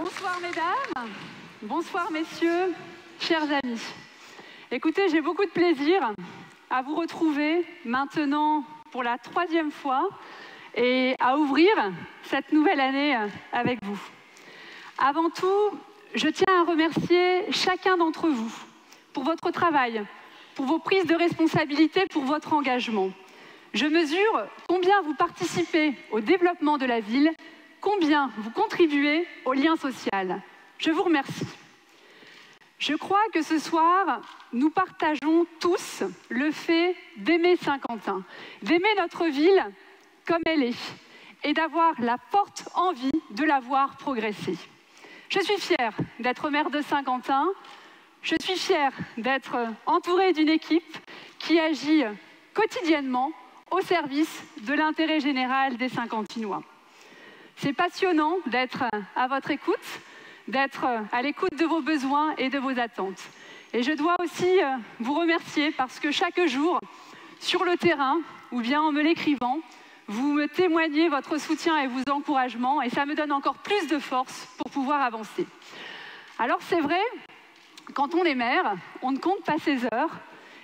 Bonsoir mesdames, bonsoir messieurs, chers amis. Écoutez, j'ai beaucoup de plaisir à vous retrouver maintenant pour la 3e fois et à ouvrir cette nouvelle année avec vous. Avant tout, je tiens à remercier chacun d'entre vous pour votre travail, pour vos prises de responsabilité, pour votre engagement. Je mesure combien vous participez au développement de la ville, combien vous contribuez au lien social. Je vous remercie. Je crois que ce soir, nous partageons tous le fait d'aimer Saint-Quentin, d'aimer notre ville comme elle est et d'avoir la forte envie de la voir progresser. Je suis fière d'être maire de Saint-Quentin, je suis fière d'être entourée d'une équipe qui agit quotidiennement au service de l'intérêt général des Saint-Quentinois. C'est passionnant d'être à votre écoute, d'être à l'écoute de vos besoins et de vos attentes. Et je dois aussi vous remercier parce que chaque jour, sur le terrain, ou bien en me l'écrivant, vous me témoignez votre soutien et vos encouragements, et ça me donne encore plus de force pour pouvoir avancer. Alors c'est vrai, quand on est maire, on ne compte pas ses heures,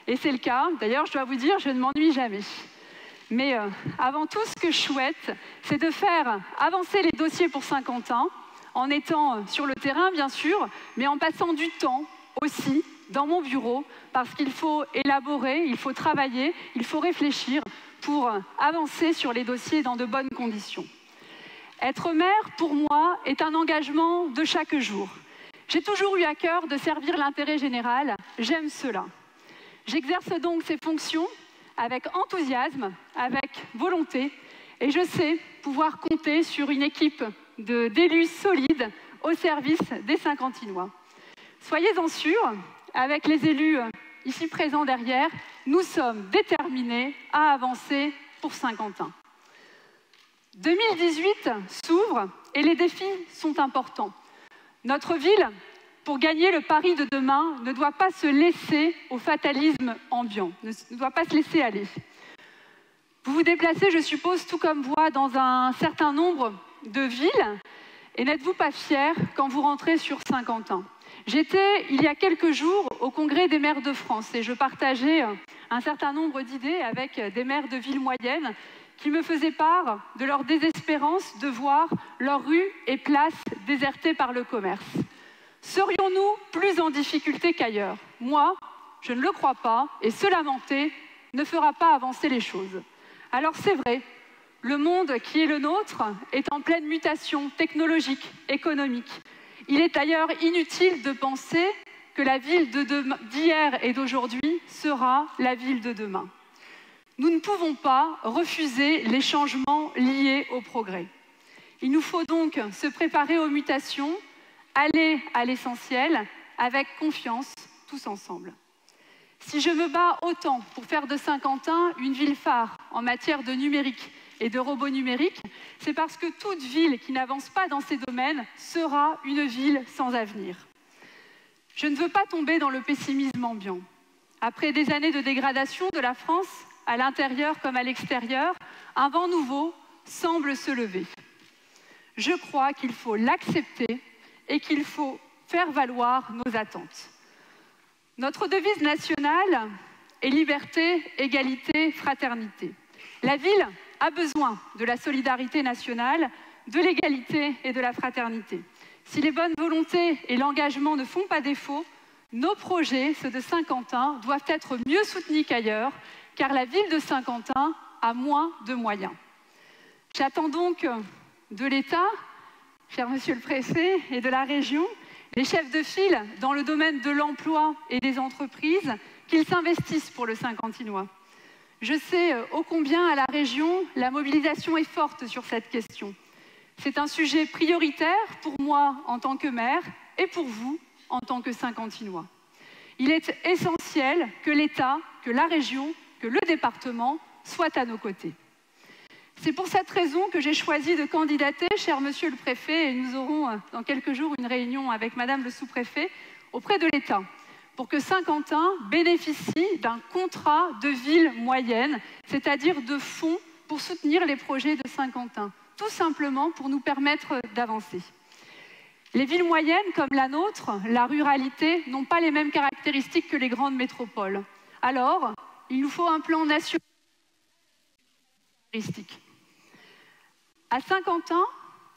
et c'est le cas. D'ailleurs, je dois vous dire, je ne m'ennuie jamais. Mais avant tout, ce que je souhaite, c'est de faire avancer les dossiers pour Saint-Quentin, en étant sur le terrain, bien sûr, mais en passant du temps aussi dans mon bureau, parce qu'il faut élaborer, il faut travailler, il faut réfléchir pour avancer sur les dossiers dans de bonnes conditions. Être maire, pour moi, est un engagement de chaque jour. J'ai toujours eu à cœur de servir l'intérêt général, j'aime cela. J'exerce donc ces fonctions avec enthousiasme, avec volonté, et je sais pouvoir compter sur une équipe d'élus solides au service des Saint-Quentinois. Soyez-en sûrs, avec les élus ici présents derrière, nous sommes déterminés à avancer pour Saint-Quentin. 2018 s'ouvre et les défis sont importants. Notre ville, pour gagner le pari de demain, ne doit pas se laisser au fatalisme ambiant, ne doit pas se laisser aller. Vous vous déplacez, je suppose, tout comme moi, dans un certain nombre de villes, et n'êtes-vous pas fiers quand vous rentrez sur Saint-Quentin? J'étais, il y a quelques jours, au Congrès des maires de France, et je partageais un certain nombre d'idées avec des maires de villes moyennes qui me faisaient part de leur désespérance de voir leurs rues et places désertées par le commerce. Serions-nous plus en difficulté qu'ailleurs? Moi, je ne le crois pas, et se lamenter ne fera pas avancer les choses. Alors c'est vrai, le monde qui est le nôtre est en pleine mutation technologique, économique. Il est d'ailleurs inutile de penser que la ville d'hier et d'aujourd'hui sera la ville de demain. Nous ne pouvons pas refuser les changements liés au progrès. Il nous faut donc se préparer aux mutations, aller à l'essentiel, avec confiance, tous ensemble. Si je me bats autant pour faire de Saint-Quentin une ville phare en matière de numérique et de robots numériques, c'est parce que toute ville qui n'avance pas dans ces domaines sera une ville sans avenir. Je ne veux pas tomber dans le pessimisme ambiant. Après des années de dégradation de la France, à l'intérieur comme à l'extérieur, un vent nouveau semble se lever. Je crois qu'il faut l'accepter et qu'il faut faire valoir nos attentes. Notre devise nationale est liberté, égalité, fraternité. La ville a besoin de la solidarité nationale, de l'égalité et de la fraternité. Si les bonnes volontés et l'engagement ne font pas défaut, nos projets, ceux de Saint-Quentin, doivent être mieux soutenus qu'ailleurs, car la ville de Saint-Quentin a moins de moyens. J'attends donc de l'État, cher Monsieur le Préfet, et de la région, les chefs de file dans le domaine de l'emploi et des entreprises, qu'ils s'investissent pour le Saint-Quentinois. Je sais ô combien à la région, la mobilisation est forte sur cette question. C'est un sujet prioritaire pour moi en tant que maire et pour vous en tant que Saint-Quentinois. Il est essentiel que l'État, que la région, que le département soient à nos côtés. C'est pour cette raison que j'ai choisi de candidater, cher Monsieur le Préfet, et nous aurons dans quelques jours une réunion avec Madame le sous-préfet auprès de l'État, pour que Saint-Quentin bénéficie d'un contrat de ville moyenne, c'est-à-dire de fonds pour soutenir les projets de Saint-Quentin, tout simplement pour nous permettre d'avancer. Les villes moyennes, comme la nôtre, la ruralité, n'ont pas les mêmes caractéristiques que les grandes métropoles. Alors, il nous faut un plan national. À Saint-Quentin,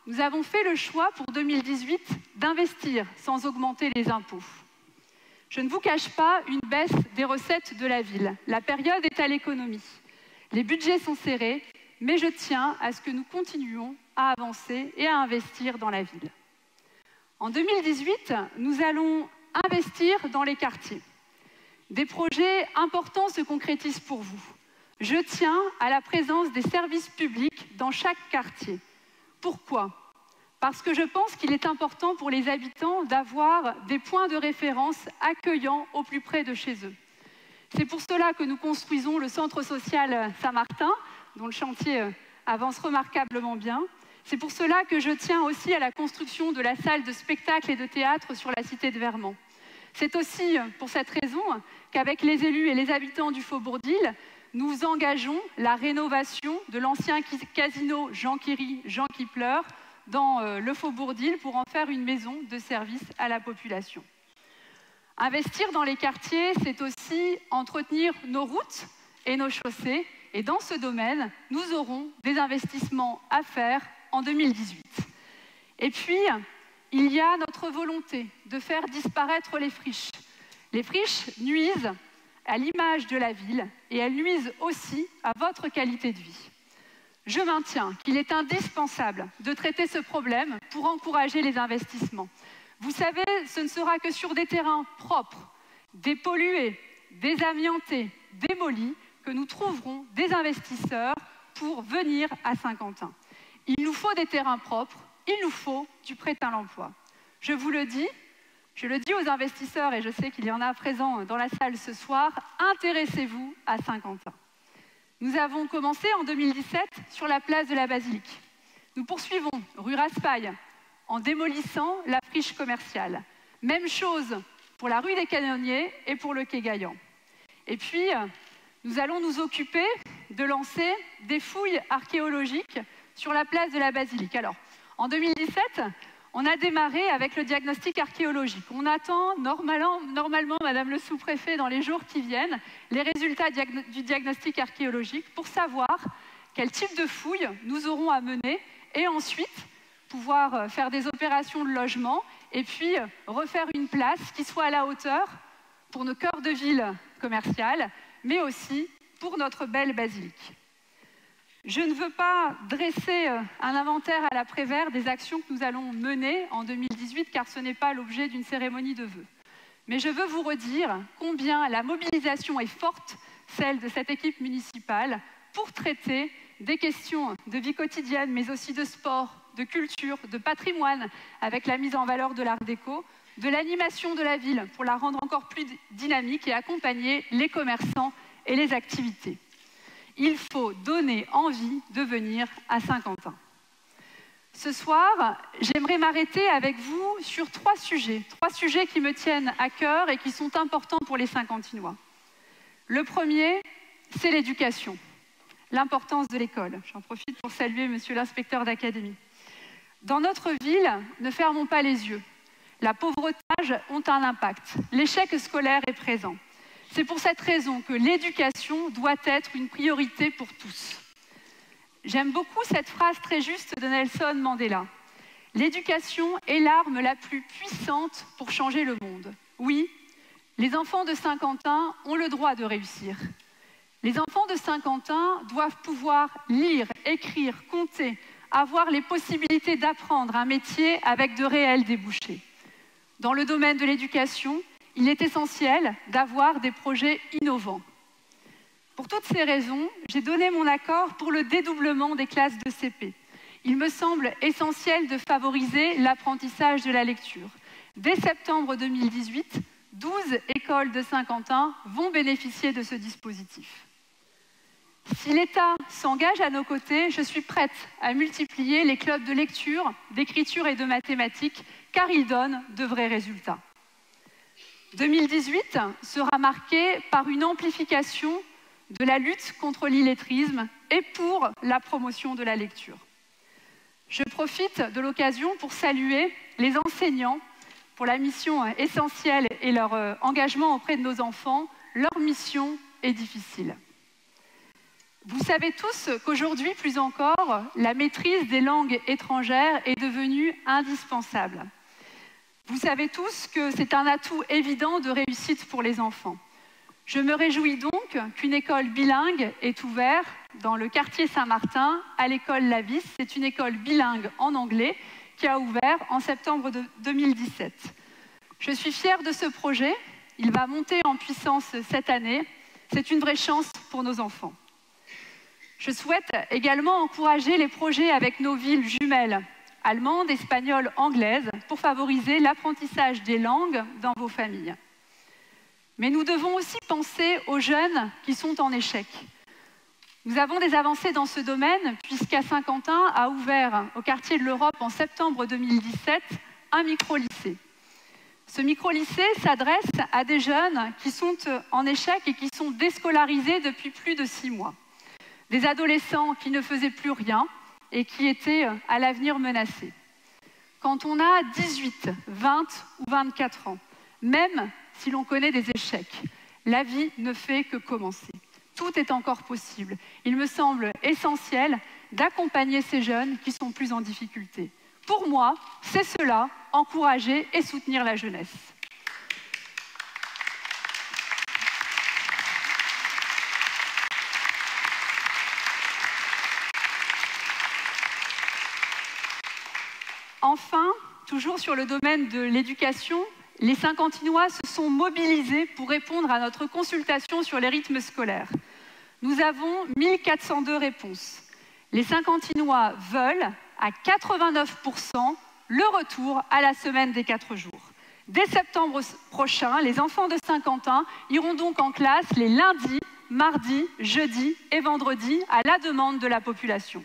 nous avons fait le choix pour 2018 d'investir sans augmenter les impôts. Je ne vous cache pas une baisse des recettes de la ville. La période est à l'économie. Les budgets sont serrés, mais je tiens à ce que nous continuions à avancer et à investir dans la ville. En 2018, nous allons investir dans les quartiers. Des projets importants se concrétisent pour vous. Je tiens à la présence des services publics dans chaque quartier. Pourquoi ? Parce que je pense qu'il est important pour les habitants d'avoir des points de référence accueillants au plus près de chez eux. C'est pour cela que nous construisons le centre social Saint-Martin, dont le chantier avance remarquablement bien. C'est pour cela que je tiens aussi à la construction de la salle de spectacle et de théâtre sur la cité de Vermont. C'est aussi pour cette raison qu'avec les élus et les habitants du Faubourg d'Ille, nous engageons la rénovation de l'ancien casino Jean qui rit, Jean qui pleure dans le Faubourg d'Ille pour en faire une maison de service à la population. Investir dans les quartiers, c'est aussi entretenir nos routes et nos chaussées. Et dans ce domaine, nous aurons des investissements à faire en 2018. Et puis, il y a notre volonté de faire disparaître les friches. Les friches nuisent à l'image de la ville et elles nuisent aussi à votre qualité de vie. Je maintiens qu'il est indispensable de traiter ce problème pour encourager les investissements. Vous savez, ce ne sera que sur des terrains propres, dépollués, désamiantés, démolis, que nous trouverons des investisseurs pour venir à Saint-Quentin. Il nous faut des terrains propres, il nous faut du prêt à l'emploi. Je vous le dis, je le dis aux investisseurs, et je sais qu'il y en a présents dans la salle ce soir, intéressez-vous à Saint-Quentin. Nous avons commencé en 2017 sur la place de la Basilique. Nous poursuivons rue Raspail en démolissant la friche commerciale. Même chose pour la rue des Canonniers et pour le quai Gaillan. Et puis, nous allons nous occuper de lancer des fouilles archéologiques sur la place de la Basilique. Alors, en 2017, on a démarré avec le diagnostic archéologique. On attend normalement, Madame le sous-préfet, dans les jours qui viennent, les résultats du diagnostic archéologique pour savoir quel type de fouilles nous aurons à mener et ensuite pouvoir faire des opérations de logement et puis refaire une place qui soit à la hauteur pour nos cœurs de ville commerciales, mais aussi pour notre belle basilique. Je ne veux pas dresser un inventaire à l'après-vert des actions que nous allons mener en 2018, car ce n'est pas l'objet d'une cérémonie de vœux. Mais je veux vous redire combien la mobilisation est forte, celle de cette équipe municipale, pour traiter des questions de vie quotidienne, mais aussi de sport, de culture, de patrimoine, avec la mise en valeur de l'art déco, de l'animation de la ville pour la rendre encore plus dynamique et accompagner les commerçants et les activités. Il faut donner envie de venir à Saint-Quentin. Ce soir, j'aimerais m'arrêter avec vous sur trois sujets qui me tiennent à cœur et qui sont importants pour les Saint-Quentinois. Le premier, c'est l'éducation, l'importance de l'école. J'en profite pour saluer monsieur l'inspecteur d'académie. Dans notre ville, ne fermons pas les yeux. La pauvreté ont un impact. L'échec scolaire est présent. C'est pour cette raison que l'éducation doit être une priorité pour tous. J'aime beaucoup cette phrase très juste de Nelson Mandela. L'éducation est l'arme la plus puissante pour changer le monde. Oui, les enfants de Saint-Quentin ont le droit de réussir. Les enfants de Saint-Quentin doivent pouvoir lire, écrire, compter, avoir les possibilités d'apprendre un métier avec de réels débouchés. Dans le domaine de l'éducation, il est essentiel d'avoir des projets innovants. Pour toutes ces raisons, j'ai donné mon accord pour le dédoublement des classes de CP. Il me semble essentiel de favoriser l'apprentissage de la lecture. Dès septembre 2018, 12 écoles de Saint-Quentin vont bénéficier de ce dispositif. Si l'État s'engage à nos côtés, je suis prête à multiplier les clubs de lecture, d'écriture et de mathématiques, car ils donnent de vrais résultats. 2018 sera marqué par une amplification de la lutte contre l'illettrisme et pour la promotion de la lecture. Je profite de l'occasion pour saluer les enseignants pour la mission essentielle et leur engagement auprès de nos enfants. Leur mission est difficile. Vous savez tous qu'aujourd'hui, plus encore, la maîtrise des langues étrangères est devenue indispensable. Vous savez tous que c'est un atout évident de réussite pour les enfants. Je me réjouis donc qu'une école bilingue est ouverte dans le quartier Saint-Martin, à l'école Lavis. C'est une école bilingue en anglais qui a ouvert en septembre 2017. Je suis fière de ce projet. Il va monter en puissance cette année. C'est une vraie chance pour nos enfants. Je souhaite également encourager les projets avec nos villes jumelles, allemandes, espagnoles, anglaises, pour favoriser l'apprentissage des langues dans vos familles. Mais nous devons aussi penser aux jeunes qui sont en échec. Nous avons des avancées dans ce domaine, puisqu'à Saint-Quentin a ouvert au quartier de l'Europe en septembre 2017 un micro-lycée. Ce micro-lycée s'adresse à des jeunes qui sont en échec et qui sont déscolarisés depuis plus de 6 mois. Des adolescents qui ne faisaient plus rien et qui étaient à l'avenir menacés. Quand on a 18, 20 ou 24 ans, même si l'on connaît des échecs, la vie ne fait que commencer. Tout est encore possible. Il me semble essentiel d'accompagner ces jeunes qui sont plus en difficulté. Pour moi, c'est cela, encourager et soutenir la jeunesse. Enfin, toujours sur le domaine de l'éducation, les Saint-Quentinois se sont mobilisés pour répondre à notre consultation sur les rythmes scolaires. Nous avons 1402 réponses. Les Saint-Quentinois veulent, à 89%, le retour à la semaine des 4 jours. Dès septembre prochain, les enfants de Saint-Quentin iront donc en classe les lundis, mardis, jeudis et vendredis à la demande de la population.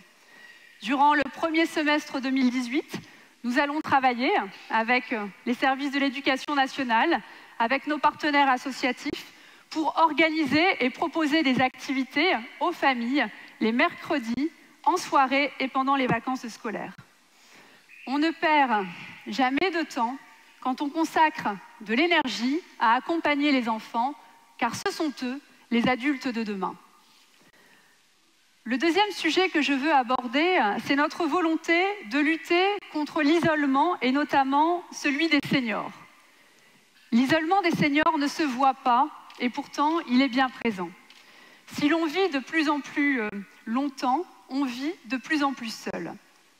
Durant le premier semestre 2018, nous allons travailler avec les services de l'éducation nationale, avec nos partenaires associatifs, pour organiser et proposer des activités aux familles les mercredis, en soirée et pendant les vacances scolaires. On ne perd jamais de temps quand on consacre de l'énergie à accompagner les enfants, car ce sont eux les adultes de demain. Le deuxième sujet que je veux aborder, c'est notre volonté de lutter contre l'isolement et notamment celui des seniors. L'isolement des seniors ne se voit pas et pourtant il est bien présent. Si l'on vit de plus en plus longtemps, on vit de plus en plus seul.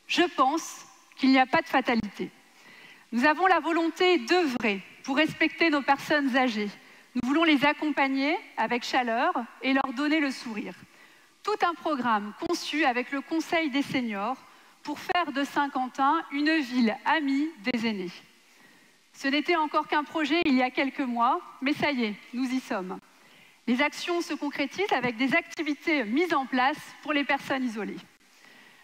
Je pense qu'il n'y a pas de fatalité. Nous avons la volonté d'œuvrer pour respecter nos personnes âgées. Nous voulons les accompagner avec chaleur et leur donner le sourire. Tout un programme conçu avec le Conseil des seniors pour faire de Saint-Quentin une ville amie des aînés. Ce n'était encore qu'un projet il y a quelques mois, mais ça y est, nous y sommes. Les actions se concrétisent avec des activités mises en place pour les personnes isolées.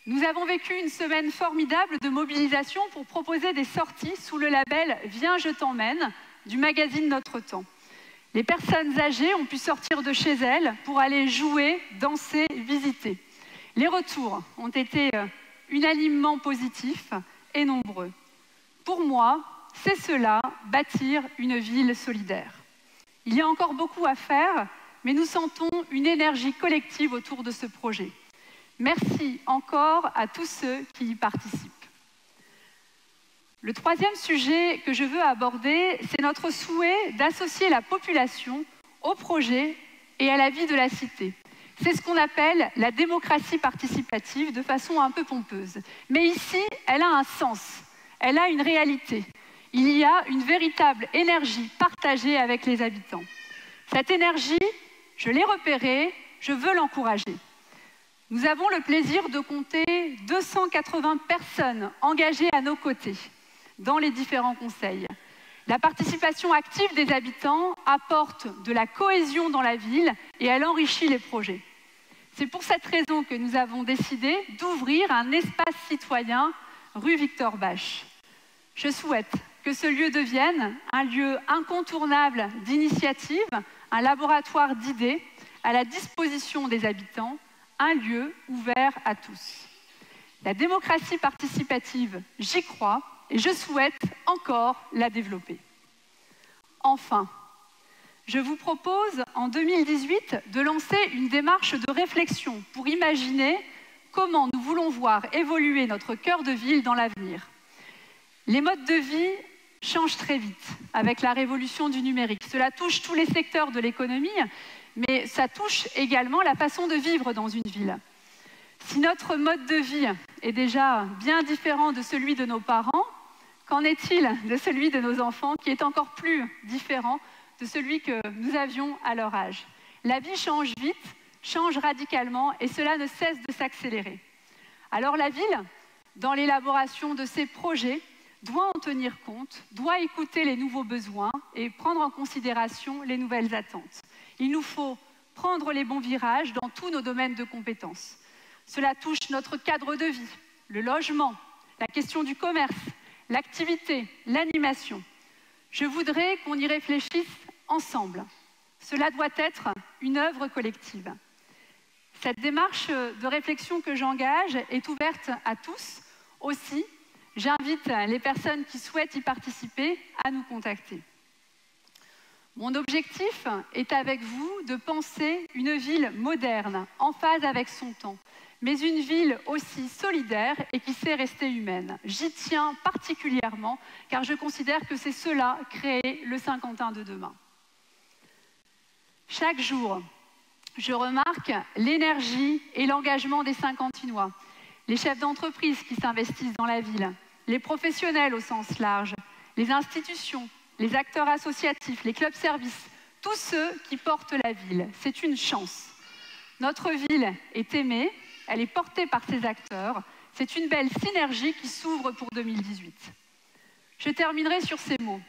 Nous avons vécu une semaine formidable de mobilisation pour proposer des sorties sous le label « Viens, je t'emmène » du magazine Notre Temps. Les personnes âgées ont pu sortir de chez elles pour aller jouer, danser, visiter. Les retours ont été unanimement positifs et nombreux. Pour moi, c'est cela, bâtir une ville solidaire. Il y a encore beaucoup à faire, mais nous sentons une énergie collective autour de ce projet. Merci encore à tous ceux qui y participent. Le troisième sujet que je veux aborder, c'est notre souhait d'associer la population au projet et à la vie de la cité. C'est ce qu'on appelle la démocratie participative de façon un peu pompeuse. Mais ici, elle a un sens, elle a une réalité. Il y a une véritable énergie partagée avec les habitants. Cette énergie, je l'ai repérée, je veux l'encourager. Nous avons le plaisir de compter 280 personnes engagées à nos côtés dans les différents conseils. La participation active des habitants apporte de la cohésion dans la ville et elle enrichit les projets. C'est pour cette raison que nous avons décidé d'ouvrir un espace citoyen rue Victor Bache. Je souhaite que ce lieu devienne un lieu incontournable d'initiative, un laboratoire d'idées à la disposition des habitants, un lieu ouvert à tous. La démocratie participative, j'y crois, et je souhaite encore la développer. Enfin, je vous propose en 2018 de lancer une démarche de réflexion pour imaginer comment nous voulons voir évoluer notre cœur de ville dans l'avenir. Les modes de vie changent très vite avec la révolution du numérique. Cela touche tous les secteurs de l'économie, mais ça touche également la façon de vivre dans une ville. Si notre mode de vie est déjà bien différent de celui de nos parents, qu'en est-il de celui de nos enfants qui est encore plus différent de celui que nous avions à leur âge? La vie change vite, change radicalement et cela ne cesse de s'accélérer. Alors la ville, dans l'élaboration de ses projets, doit en tenir compte, doit écouter les nouveaux besoins et prendre en considération les nouvelles attentes. Il nous faut prendre les bons virages dans tous nos domaines de compétences. Cela touche notre cadre de vie, le logement, la question du commerce, l'activité, l'animation. Je voudrais qu'on y réfléchisse ensemble. Cela doit être une œuvre collective. Cette démarche de réflexion que j'engage est ouverte à tous. Aussi, j'invite les personnes qui souhaitent y participer à nous contacter. Mon objectif est avec vous de penser une ville moderne, en phase avec son temps, mais une ville aussi solidaire et qui sait rester humaine. J'y tiens particulièrement car je considère que c'est cela créer le Saint-Quentin de demain. Chaque jour, je remarque l'énergie et l'engagement des Saint-Quentinois, les chefs d'entreprise qui s'investissent dans la ville, les professionnels au sens large, les institutions, les acteurs associatifs, les clubs-services, tous ceux qui portent la ville. C'est une chance. Notre ville est aimée, elle est portée par ses acteurs. C'est une belle synergie qui s'ouvre pour 2018. Je terminerai sur ces mots.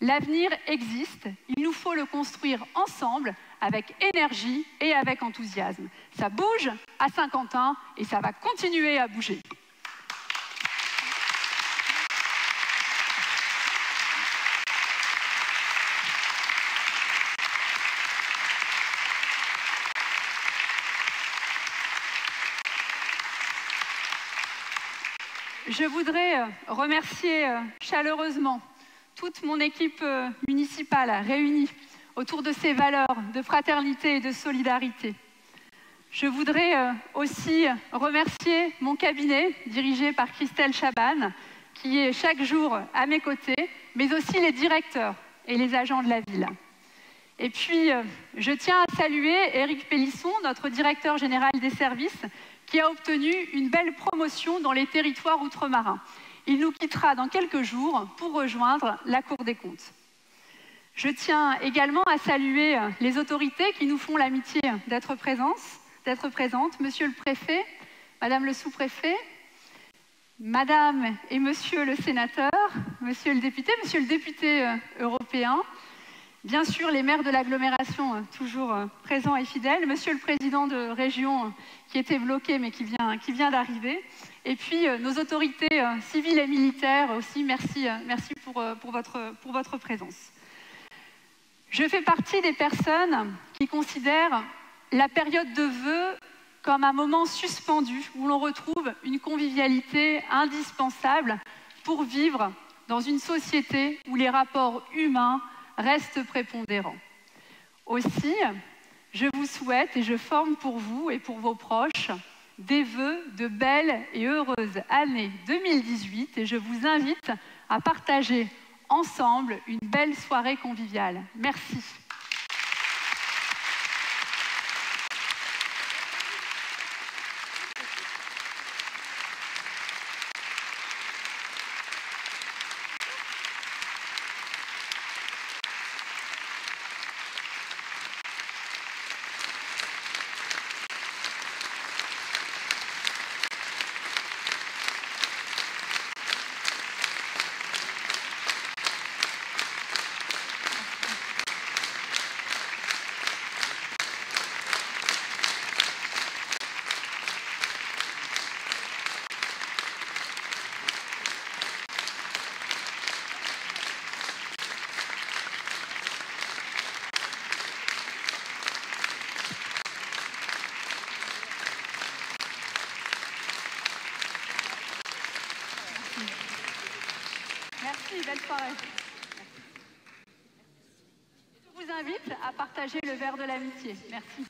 L'avenir existe, il nous faut le construire ensemble, avec énergie et avec enthousiasme. Ça bouge à Saint-Quentin et ça va continuer à bouger. Je voudrais remercier chaleureusement toute mon équipe municipale réunie autour de ces valeurs de fraternité et de solidarité. Je voudrais aussi remercier mon cabinet, dirigé par Christelle Chaban, qui est chaque jour à mes côtés, mais aussi les directeurs et les agents de la ville. Et puis, je tiens à saluer Éric Pélisson, notre directeur général des services, qui a obtenu une belle promotion dans les territoires outre-marins. Il nous quittera dans quelques jours pour rejoindre la Cour des comptes. Je tiens également à saluer les autorités qui nous font l'amitié d'être présentes, Monsieur le Préfet, Madame le Sous-Préfet, Madame et Monsieur le Sénateur, Monsieur le Député européen, bien sûr les maires de l'agglomération toujours présents et fidèles, Monsieur le Président de région qui était bloqué mais qui vient d'arriver, et puis nos autorités civiles et militaires aussi, merci pour votre présence. Je fais partie des personnes qui considèrent la période de vœux comme un moment suspendu où l'on retrouve une convivialité indispensable pour vivre dans une société où les rapports humains restent prépondérants. Aussi, je vous souhaite et je forme pour vous et pour vos proches des vœux de belles et heureuses années 2018 et je vous invite à partager ensemble une belle soirée conviviale. Merci. Merci, belle soirée. Je vous invite à partager le verre de l'amitié. Merci.